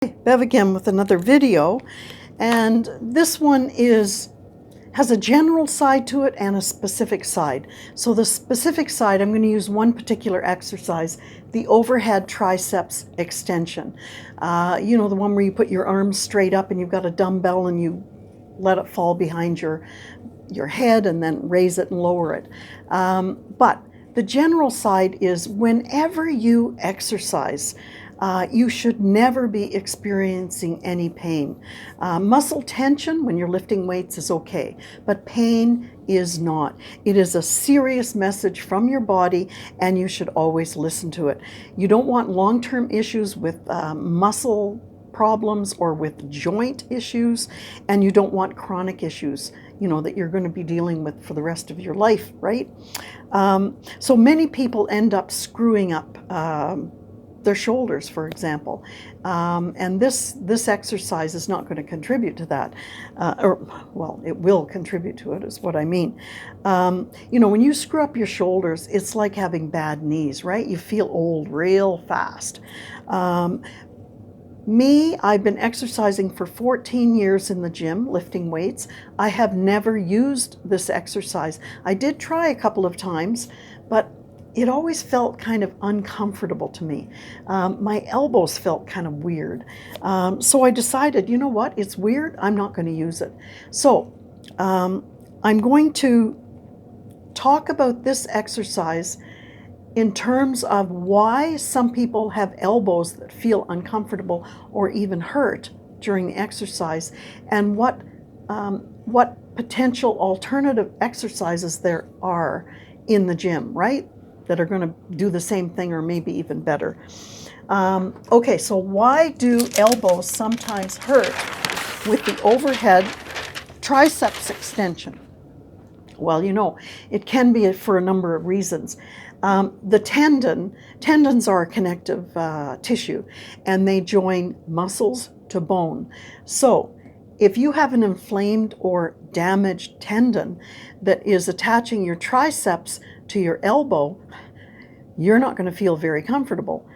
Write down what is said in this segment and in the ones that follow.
Bev again with another video, and this one has a general side to it and a specific side. So the specific side, I'm going to use one particular exercise, the overhead triceps extension. You know, the one where you put your arms straight up and you've got a dumbbell and you let it fall behind your head and then raise it and lower it. But the general side is whenever you exercise, you should never be experiencing any pain. Muscle tension when you're lifting weights is okay, but pain is not. It is a serious message from your body, and you should always listen to it. You don't want long-term issues with muscle problems or with joint issues, and you don't want chronic issues, you know, that you're going to be dealing with for the rest of your life, right? So many people end up screwing up their shoulders, for example, and this exercise is not going to contribute to that, well, it will contribute to it, is what I mean. You know, when you screw up your shoulders, it's like having bad knees, right? You feel old real fast. I've been exercising for 14 years in the gym, lifting weights. I have never used this exercise. I did try a couple of times, but it always felt kind of uncomfortable to me. My elbows felt kind of weird. So I decided, you know what, it's weird, I'm not going to use it. So I'm going to talk about this exercise in terms of why some people have elbows that feel uncomfortable or even hurt during the exercise, and what potential alternative exercises there are in the gym, right? That are going to do the same thing or maybe even better. Okay, so why do elbows sometimes hurt with the overhead triceps extension? Well, you know, it can be for a number of reasons. The tendons are a connective tissue, and they join muscles to bone. So if you have an inflamed or damaged tendon that is attaching your triceps to your elbow, you're not going to feel very comfortable.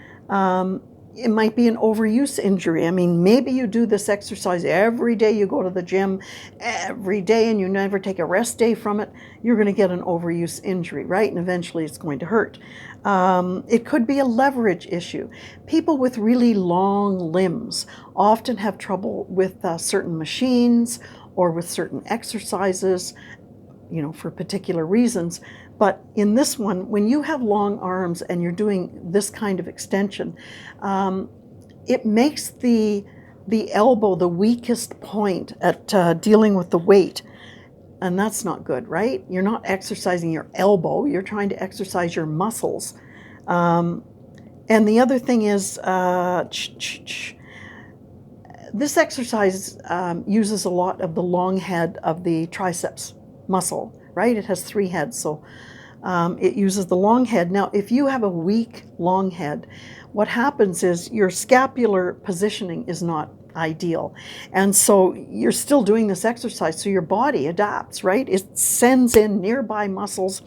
It might be an overuse injury. I mean, maybe you do this exercise every day, you go to the gym every day and you never take a rest day from it, you're going to get an overuse injury, right? And eventually it's going to hurt. It could be a leverage issue. People with really long limbs often have trouble with certain machines or with certain exercises, you know, for particular reasons. But in this one, when you have long arms and you're doing this kind of extension, it makes the elbow the weakest point at dealing with the weight. And that's not good, right? You're not exercising your elbow, you're trying to exercise your muscles. And the other thing is, this exercise uses a lot of the long head of the triceps muscle, right? It has 3 heads, so it uses the long head. Now, if you have a weak long head, what happens is your scapular positioning is not ideal. And so you're still doing this exercise, so your body adapts, right? It sends in nearby muscles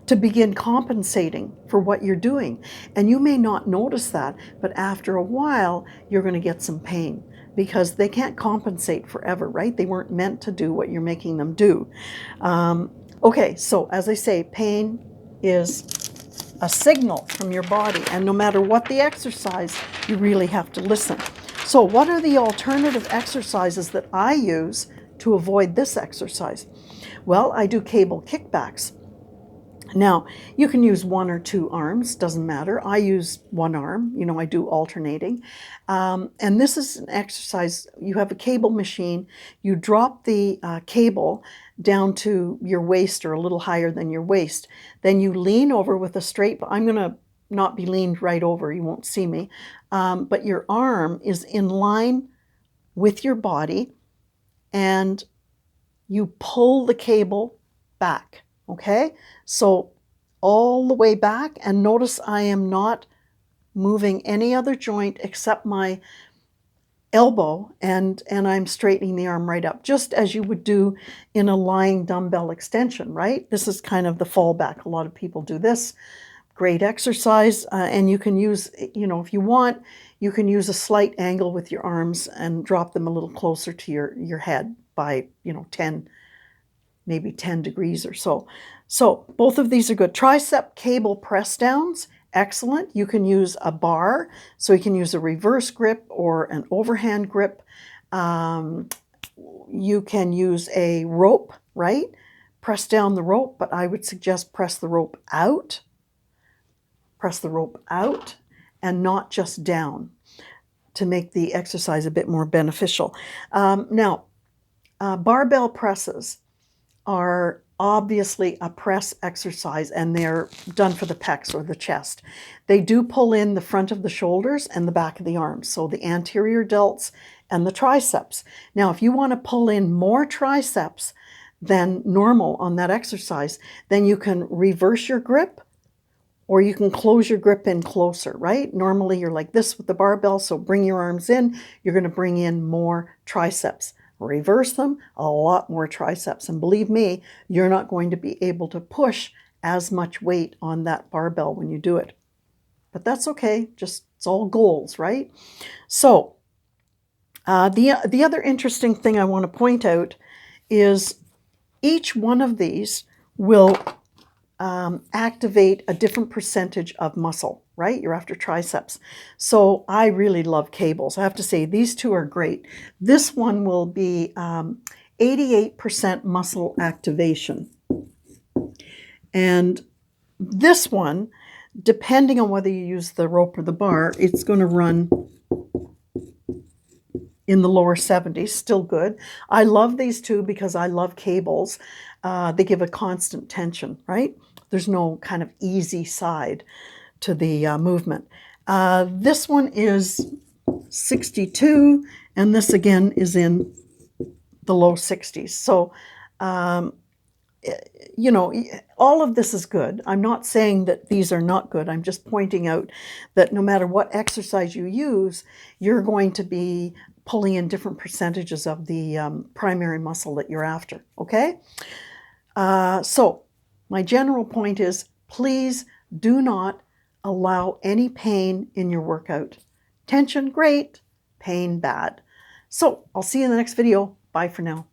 to begin compensating for what you're doing. And you may not notice that, but after a while, you're going to get some pain, because they can't compensate forever, right? They weren't meant to do what you're making them do. Okay, so as I say, pain is a signal from your body, and no matter what the exercise, you really have to listen. So what are the alternative exercises that I use to avoid this exercise? Well, I do cable kickbacks. Now, you can use 1 or 2 arms, doesn't matter. I use 1 arm, you know, I do alternating. And this is an exercise, you have a cable machine, you drop the cable down to your waist or a little higher than your waist. Then you lean over with a straight, I'm going to not be leaned right over, you won't see me, but your arm is in line with your body, and you pull the cable back. Okay, so all the way back, and notice I am not moving any other joint except my elbow, and I'm straightening the arm right up, just as you would do in a lying dumbbell extension, right? This is kind of the fallback. A lot of people do this. Great exercise, and you can use, you know, if you want, you can use a slight angle with your arms and drop them a little closer to your head by, 10, maybe 10 degrees or so. So both of these are good. Tricep cable press downs, excellent. You can use a bar, so you can use a reverse grip or an overhand grip. You can use a rope, right? Press down the rope, but I would suggest press the rope out. Press the rope out and not just down to make the exercise a bit more beneficial. Now, barbell presses are obviously a press exercise, and they're done for the pecs or the chest. They do pull in the front of the shoulders and the back of the arms, so the anterior delts and the triceps. Now, if you want to pull in more triceps than normal on that exercise, then you can reverse your grip, or you can close your grip in closer, right? Normally you're like this with the barbell, so bring your arms in. You're going to bring in more triceps. Reverse them, a lot more triceps. And believe me, you're not going to be able to push as much weight on that barbell when you do it. But that's okay, just it's all goals, right? So the other interesting thing I want to point out is each one of these will activate a different percentage of muscle, right? You're after triceps. So I really love cables. I have to say these two are great. This one will be 88% muscle activation. And this one, depending on whether you use the rope or the bar, it's going to run in the lower 70s, still good. I love these two because I love cables. They give a constant tension, right? There's no kind of easy side to the movement. This one is 62, and this again is in the low 60s. So, all of this is good. I'm not saying that these are not good. I'm just pointing out that no matter what exercise you use, you're going to be pulling in different percentages of the primary muscle that you're after, okay? So my general point is, please do not allow any pain in your workout. Tension, great. Pain, bad. So I'll see you in the next video. Bye for now.